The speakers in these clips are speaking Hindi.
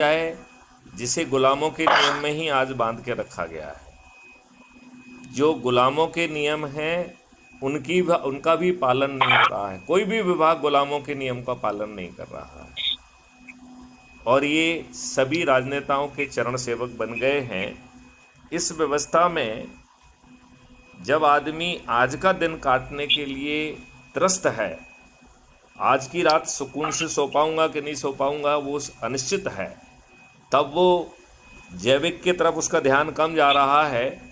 है जिसे गुलामों के नियम में ही आज बांध के रखा गया है। जो गुलामों के नियम हैं उनका भी पालन नहीं हो रहा है। कोई भी विभाग गुलामों के नियम का पालन नहीं कर रहा है और ये सभी राजनेताओं के चरण सेवक बन गए हैं। इस व्यवस्था में जब आदमी आज का दिन काटने के लिए त्रस्त है, आज की रात सुकून से सो पाऊंगा कि नहीं सो पाऊंगा वो अनिश्चित है, तब वो जैविक की तरफ उसका ध्यान कम जा रहा है,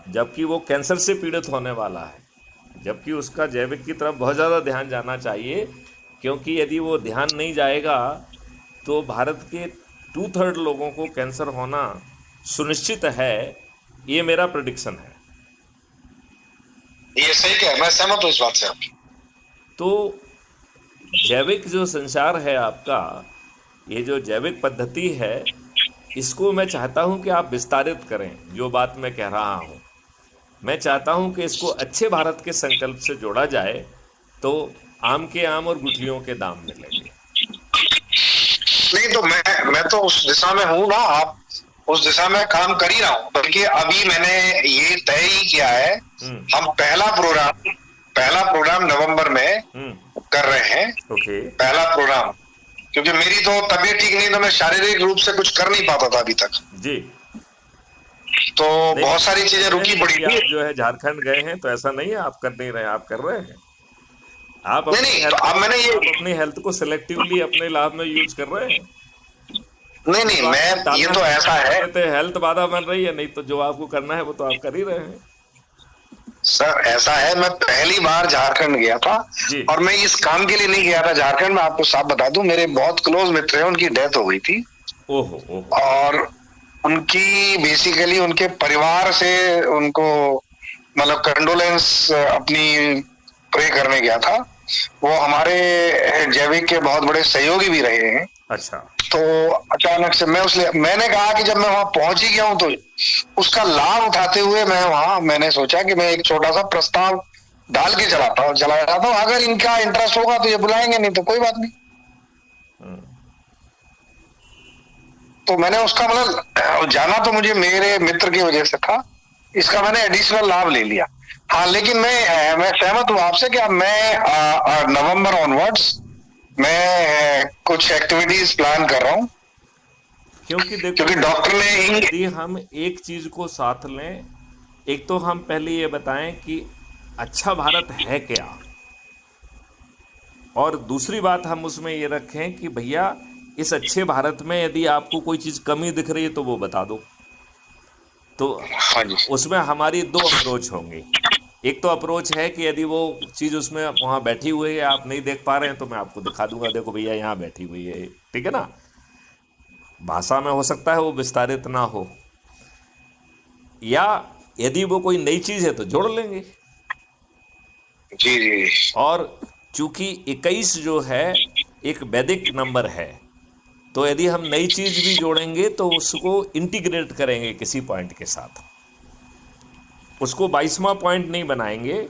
जबकि वो कैंसर से पीड़ित होने वाला है। जबकि उसका जैविक की तरफ बहुत ज़्यादा ध्यान जाना चाहिए, क्योंकि यदि वो ध्यान नहीं जाएगा तो भारत के 2/3 लोगों को कैंसर होना सुनिश्चित है। ये मेरा प्रेडिक्शन है। ये सही क्या है, मैं सहमत हूँ इस बात से आपकी। तो जैविक जो संसार है आपका, ये जो जैविक पद्धति है, इसको मैं चाहता हूं कि आप विस्तारित करें। जो बात मैं कह रहा हूं, मैं चाहता हूं कि इसको अच्छे भारत के संकल्प से जोड़ा जाए तो आम के आम और गुठलियों के दाम मिलेंगे। नहीं तो मैं तो उस दिशा में हूँ ना, आप उस दिशा में काम कर ही रहा हूँ। बल्कि अभी मैंने ये तय ही किया है, हम पहला प्रोग्राम नवंबर में कर रहे हैं। ओके। पहला प्रोग्राम, क्योंकि मेरी तो तबीयत ठीक नहीं, तो मैं शारीरिक रूप से कुछ कर नहीं पाता था अभी तक जी। तो बहुत सारी चीजें रुकी पड़ी थी। आप जो है झारखंड गए हैं तो ऐसा नहीं है आप कर नहीं रहे, आप कर रहे हैं। आप नहीं तो अब मैंने ये अपनी हेल्थ को सिलेक्टिवली अपने लाभ में यूज कर रहे हैं। नहीं तो मैं ये तो ऐसा है हेल्थ बाधा बन रही है, नहीं तो जो आपको करना है वो तो आप कर ही रहे हैं। सर ऐसा है, मैं पहली बार झारखंड गया था और मैं इस काम के लिए नहीं गया था झारखंड। मैं आपको साफ बता दूं, मेरे बहुत क्लोज मित्र हैं, उनकी डेथ हो गई थी। ओहो। और उनकी बेसिकली उनके परिवार से उनको मतलब कंडोलेंस अपनी प्रे करने गया था। वो हमारे जैविक के बहुत बड़े सहयोगी भी रहे हैं। अच्छा। तो अचानक से मैंने कहा कि जब मैं वहां पहुंच ही गया हूं तो उसका लाभ उठाते हुए मैंने सोचा कि मैं एक छोटा सा प्रस्ताव डाल के चला जाता हूँ। अगर इनका इंटरेस्ट होगा तो ये बुलाएंगे, नहीं तो कोई बात नहीं। तो मैंने उसका मतलब जाना तो मुझे मेरे मित्र की वजह से था, इसका मैंने एडिशनल लाभ ले लिया। हाँ, लेकिन मैं सहमत हूँ आपसे कि अब मैं नवंबर ऑनवर्ड्स मैं कुछ एक्टिविटीज प्लान कर रहा हूँ, क्योंकि डॉक्टर ने यदि हम एक चीज को साथ लें, एक तो हम पहले ये बताएं कि अच्छा भारत है क्या, और दूसरी बात हम उसमें ये रखें कि भैया इस अच्छे भारत में यदि आपको कोई चीज कमी दिख रही है तो वो बता दो। तो उसमें हमारी 2 अप्रोच होंगी। एक तो अप्रोच है कि यदि वो चीज़ उसमें वहाँ बैठी हुई है, आप नहीं देख पा रहे हैं, तो मैं आपको दिखा दूंगा, देखो भैया यहाँ बैठी हुई है, ठीक है ना। भाषा में हो सकता है वो विस्तारित ना हो, या यदि वो कोई नई चीज़ है तो जोड़ लेंगे। जी। और चूंकि 21 जो है एक वैदिक नंबर है, तो यदि हम नई चीज़ भी जोड़ेंगे तो उसको इंटीग्रेट करेंगे किसी पॉइंट के साथ। उसको 22वां पॉइंट नहीं बनाएंगे,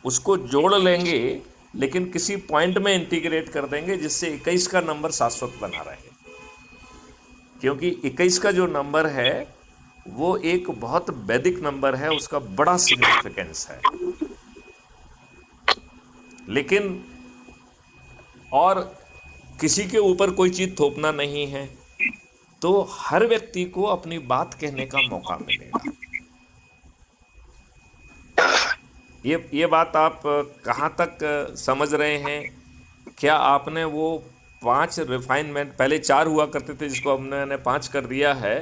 उसको जोड़ लेंगे, लेकिन किसी पॉइंट में इंटीग्रेट कर देंगे जिससे 21 का नंबर शाश्वत बना रहे। क्योंकि 21 का जो नंबर है वो एक बहुत वैदिक नंबर है, उसका बड़ा सिग्निफिकेंस है। लेकिन और किसी के ऊपर कोई चीज थोपना नहीं है, तो हर व्यक्ति को अपनी बात कहने का मौका मिलेगा। ये बात आप कहाँ तक समझ रहे हैं? क्या आपने वो 5 रिफाइनमेंट, पहले 4 हुआ करते थे जिसको हमने 5 कर दिया है,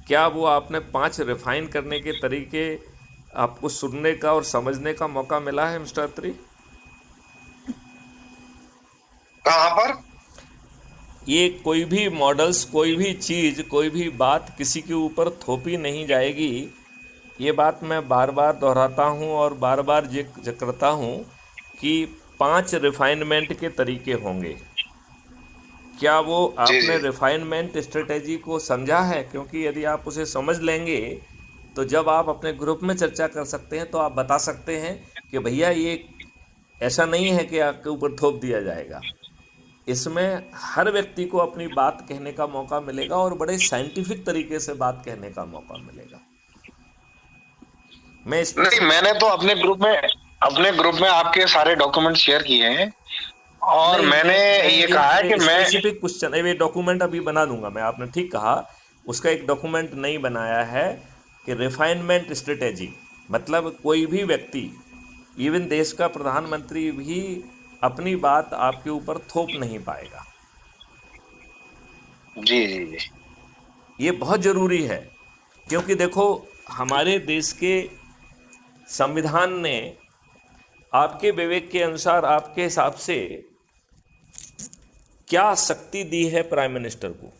क्या वो आपने 5 रिफाइन करने के तरीके आपको सुनने का और समझने का मौका मिला है मिस्टर अत्री? कहाँ पर? ये कोई भी मॉडल्स, कोई भी चीज़, कोई भी बात किसी के ऊपर थोपी नहीं जाएगी। ये बात मैं बार बार दोहराता हूँ और बार बार जिक्र करता हूँ कि 5 रिफाइनमेंट के तरीके होंगे। क्या वो आपने रिफाइनमेंट स्ट्रेटेजी को समझा है? क्योंकि यदि आप उसे समझ लेंगे तो जब आप अपने ग्रुप में चर्चा कर सकते हैं तो आप बता सकते हैं कि भैया ये ऐसा नहीं है कि आपके ऊपर थोप दिया जाएगा। इसमें हर व्यक्ति को अपनी बात कहने का मौका मिलेगा और बड़े साइंटिफिक तरीके से बात कहने का मौका मिलेगा। मैं इस नहीं, मैंने तो अपने ग्रुप में आपके सारे डॉक्यूमेंट शेयर किए हैं और नहीं, मैंने ये कहा है कि मैं स्पेसिफिक क्वेश्चन, ये डॉक्यूमेंट अभी बना दूंगा मैं, आपने ठीक कहा। उसका एक डॉक्यूमेंट नहीं बनाया है कि रिफाइनमेंट स्ट्रेटेजी, मतलब कोई भी व्यक्ति, इवन देश का प्रधानमंत्री भी अपनी बात आपके ऊपर थोप नहीं पाएगा। जी जी जी ये बहुत ज़रूरी है, क्योंकि देखो हमारे देश के संविधान ने आपके विवेक के अनुसार, आपके हिसाब से क्या शक्ति दी है प्राइम मिनिस्टर को।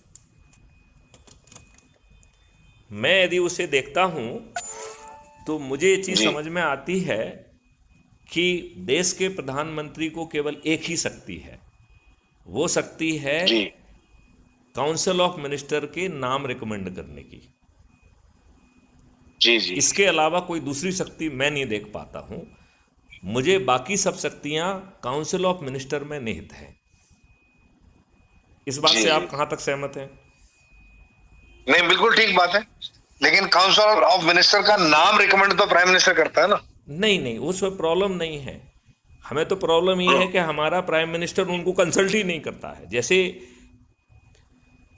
मैं यदि उसे देखता हूं तो मुझे ये चीज़ जी समझ में आती है कि देश के प्रधानमंत्री को केवल एक ही शक्ति है, वो शक्ति है जी काउंसिल ऑफ मिनिस्टर के नाम रिकमेंड करने की। जी जी इसके अलावा कोई दूसरी शक्ति मैं नहीं देख पाता हूं। मुझे बाकी सब शक्तियां काउंसिल ऑफ मिनिस्टर में निहित हैं। इस बात जी से जी आप कहां तक सहमत हैं? नहीं, बिल्कुल ठीक बात है, लेकिन काउंसिल ऑफ मिनिस्टर का नाम रिकमेंड तो प्राइम मिनिस्टर करता है ना। नहीं नहीं, उसमें प्रॉब्लम नहीं है। हमें तो प्रॉब्लम ये है कि हमारा प्राइम मिनिस्टर उनको कंसल्ट ही नहीं करता है। जैसे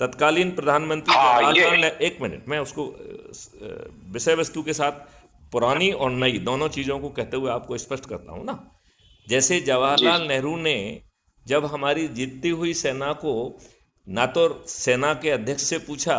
तत्कालीन प्रधानमंत्री हाँ ये जवाहरलाल एक मिनट, मैं उसको विषय वस्तु के साथ पुरानी और नई दोनों चीज़ों को कहते हुए आपको स्पष्ट करता हूँ ना। जैसे जी जवाहरलाल जी नेहरू ने जब हमारी जीतती हुई सेना को ना तो सेना के अध्यक्ष से पूछा